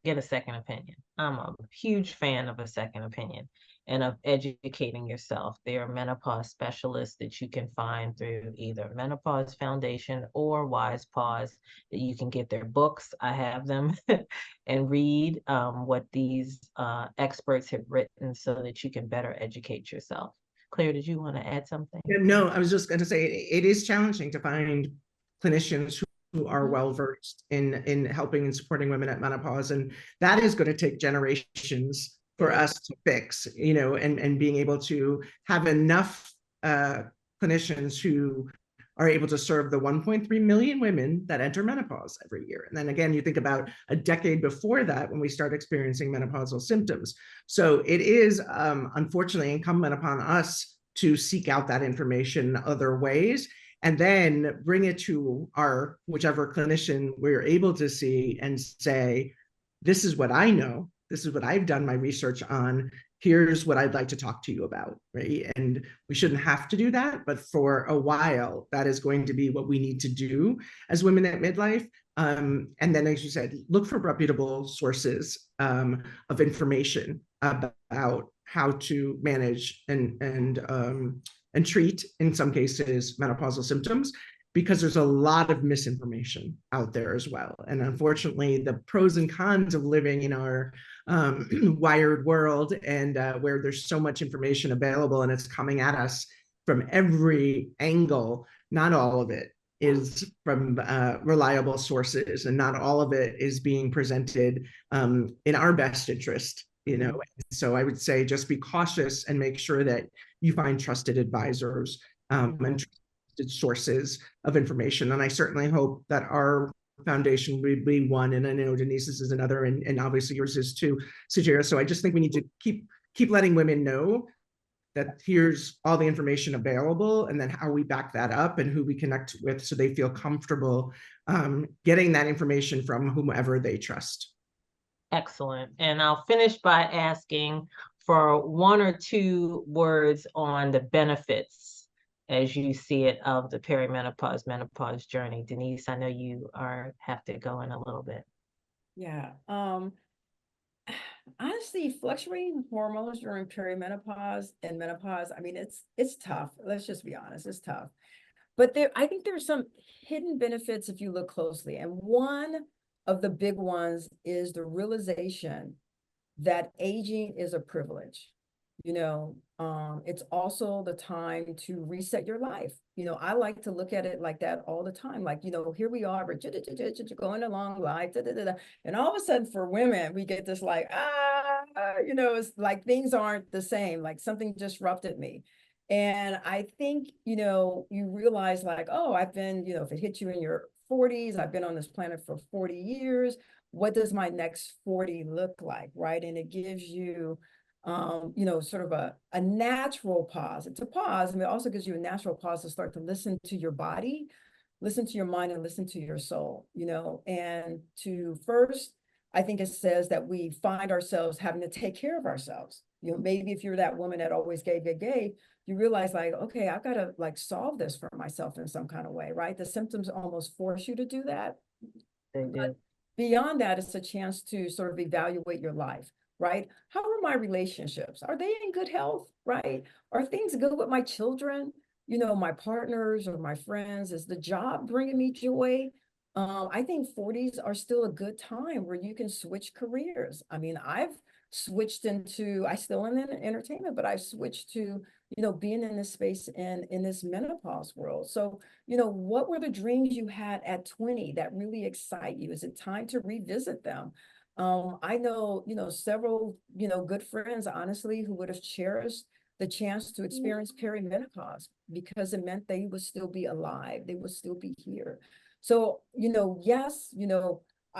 get a second opinion. I'm a huge fan of a second opinion and of educating yourself. There are menopause specialists that you can find through either Menopause Foundation or WisePause that you can get their books. I have them and read what these experts have written so that you can better educate yourself. Claire, did you want to add something? No, I was just going to say it is challenging to find clinicians who are well versed in helping and supporting women at menopause, and that is going to take generations for us to fix. And being able to have enough clinicians who are able to serve the 1.3 million women that enter menopause every year. And then again, you think about a decade before that when we start experiencing menopausal symptoms. So it is unfortunately incumbent upon us to seek out that information other ways and then bring it to our whichever clinician we're able to see and say, this is what I know, this is what I've done my research on, here's what I'd like to talk to you about, right? And we shouldn't have to do that, but for a while, that is going to be what we need to do as women at midlife. And then, as you said, look for reputable sources of information about how to manage and treat, in some cases, menopausal symptoms, because there's a lot of misinformation out there as well. And unfortunately, the pros and cons of living in our wired world and where there's so much information available and it's coming at us from every angle, not all of it is from reliable sources, and not all of it is being presented in our best interest. So I would say just be cautious and make sure that you find trusted advisors and trusted sources of information. And I certainly hope that our foundation would be one, and I know Denise's is another, and obviously yours is too, Sateria. So I just think we need to keep letting women know that here's all the information available, and then how we back that up and who we connect with so they feel comfortable getting that information from whomever they trust. Excellent. And I'll finish by asking for one or two words on the benefits as you see it of the perimenopause menopause journey. Denise, I know you have to go in a little bit. Yeah. Honestly, fluctuating hormones during perimenopause and menopause, I mean, it's tough. Let's just be honest, it's tough. But I think there's some hidden benefits if you look closely. And one of the big ones is the realization that aging is a privilege. It's also the time to reset your life. I like to look at it like that all the time. Like, here we are, we're going along life, and all of a sudden for women, we get this like, it's like things aren't the same, like something disrupted me. And I think, you realize like, oh, I've been, if it hits you in your 40s, I've been on this planet for 40 years. What does my next 40 look like, right? And it gives you, sort of a natural pause. It's a pause, and it also gives you a natural pause to start to listen to your body, listen to your mind, and listen to your soul, and to first, I think it says that we find ourselves having to take care of ourselves. Maybe if you're that woman that always gave, you realize like, okay, I've got to like solve this for myself in some kind of way, right? The symptoms almost force you to do that. They do. beyond that, it's a chance to sort of evaluate your life, right? How are my relationships? Are they in good health, right? Are things good with my children, my partners or my friends? Is the job bringing me joy? I think 40s are still a good time where you can switch careers. I mean, I've switched I still am in entertainment, but I've switched to, being in this space and in this menopause world. So, what were the dreams you had at 20 that really excite you? Is it time to revisit them? I know, several, good friends, honestly, who would have cherished the chance to experience perimenopause because it meant they would still be alive. They would still be here. So, yes,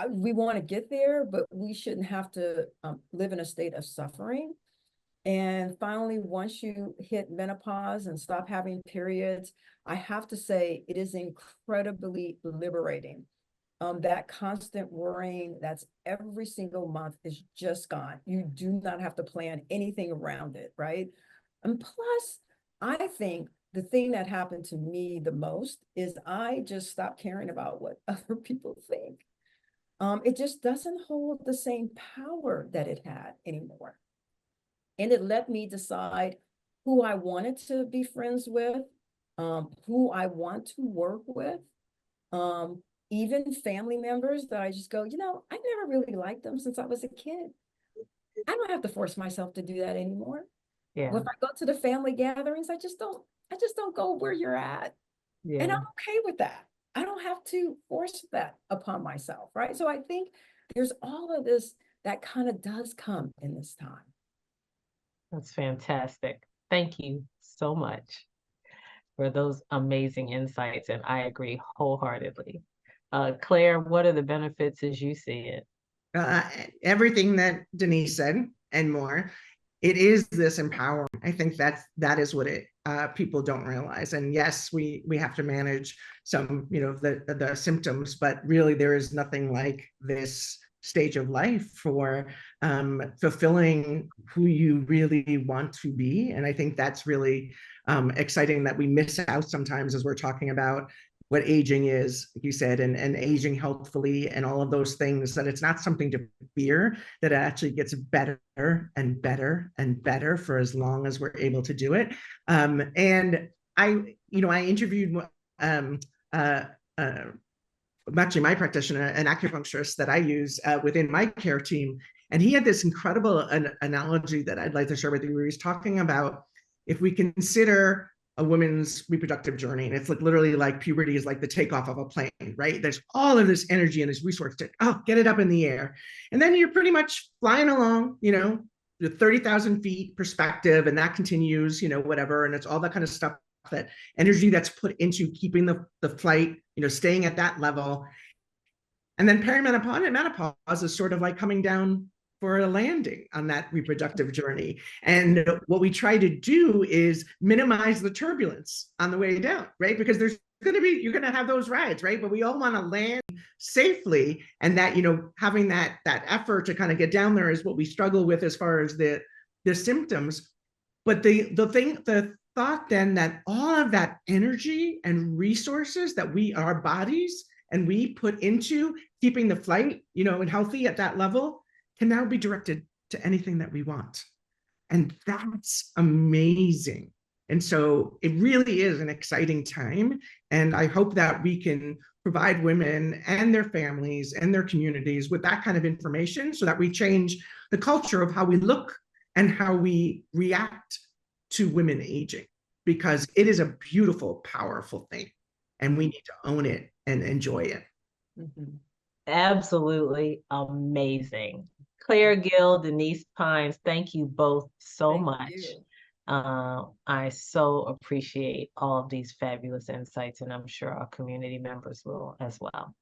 we want to get there, but we shouldn't have to live in a state of suffering. And finally, once you hit menopause and stop having periods, I have to say it is incredibly liberating. That constant worrying that's every single month is just gone. You do not have to plan anything around it, right? And plus, I think the thing that happened to me the most is I just stopped caring about what other people think. It just doesn't hold the same power that it had anymore. And it let me decide who I wanted to be friends with, who I want to work with, even family members that I just go, I never really liked them since I was a kid. I don't have to force myself to do that anymore. Yeah. If I go to the family gatherings, I just don't go where you're at. Yeah. And I'm okay with that. I don't have to force that upon myself, right? So I think there's all of this that kind of does come in this time. That's fantastic. Thank you so much for those amazing insights, and I agree wholeheartedly. Claire, what are the benefits as you see it? Everything that Denise said and more. It is this empowerment. I think that is what people don't realize. And yes, we have to manage some, the symptoms, but really there is nothing like this stage of life for fulfilling who you really want to be. And I think that's really exciting that we miss out sometimes as we're talking about what aging is, like you said, and aging healthfully and all of those things, that it's not something to fear, that it actually gets better and better and better for as long as we're able to do it. And I interviewed actually my practitioner, an acupuncturist that I use within my care team. And he had this incredible analogy that I'd like to share with you, where he's talking about if we consider a woman's reproductive journey, and it's like literally like puberty is like the takeoff of a plane, right? There's all of this energy and this resource to get it up in the air, and then you're pretty much flying along, the 30,000 feet perspective, and that continues, whatever, and it's all that kind of stuff, that energy that's put into keeping the flight, staying at that level. And then perimenopause and menopause is sort of like coming down for a landing on that reproductive journey. And what we try to do is minimize the turbulence on the way down, right? Because you're going to have those rides, right? But we all want to land safely. And that, having that effort to kind of get down there is what we struggle with as far as the symptoms. But the thought then that all of that energy and resources that our bodies and we put into keeping the flight, and healthy at that level, can now be directed to anything that we want. And that's amazing. And so it really is an exciting time. And I hope that we can provide women and their families and their communities with that kind of information, so that we change the culture of how we look and how we react to women aging, because it is a beautiful, powerful thing, and we need to own it and enjoy it. Mm-hmm. Absolutely amazing. Claire Gill, Denise Pines, thank you both so much. I so appreciate all of these fabulous insights, and I'm sure our community members will as well.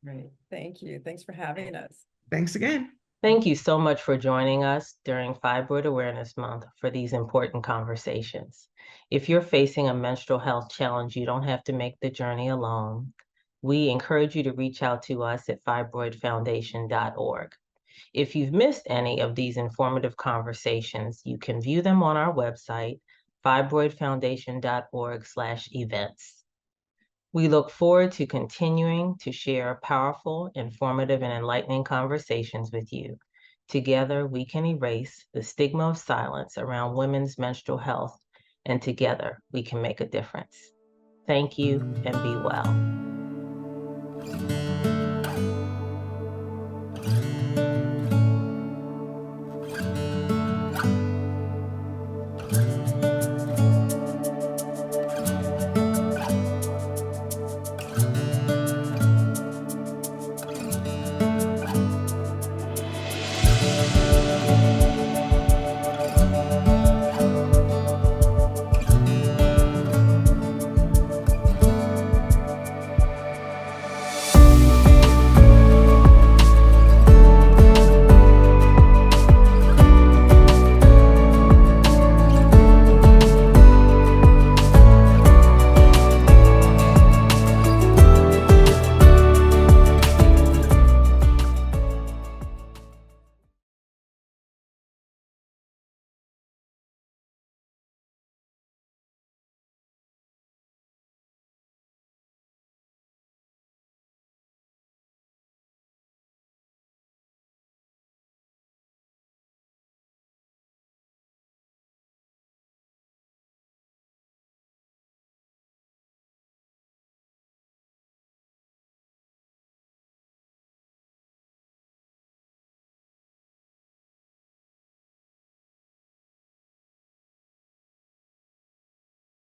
Great. Thank you. Thanks for having us. Thanks again. Thank you so much for joining us during Fibroid Awareness Month for these important conversations. If you're facing a menstrual health challenge, you don't have to make the journey alone. We encourage you to reach out to us at fibroidfoundation.org. If you've missed any of these informative conversations, you can view them on our website, fibroidfoundation.org/events. We look forward to continuing to share powerful, informative, and enlightening conversations with you. Together, we can erase the stigma of silence around women's menstrual health, and together we can make a difference. Thank you and be well.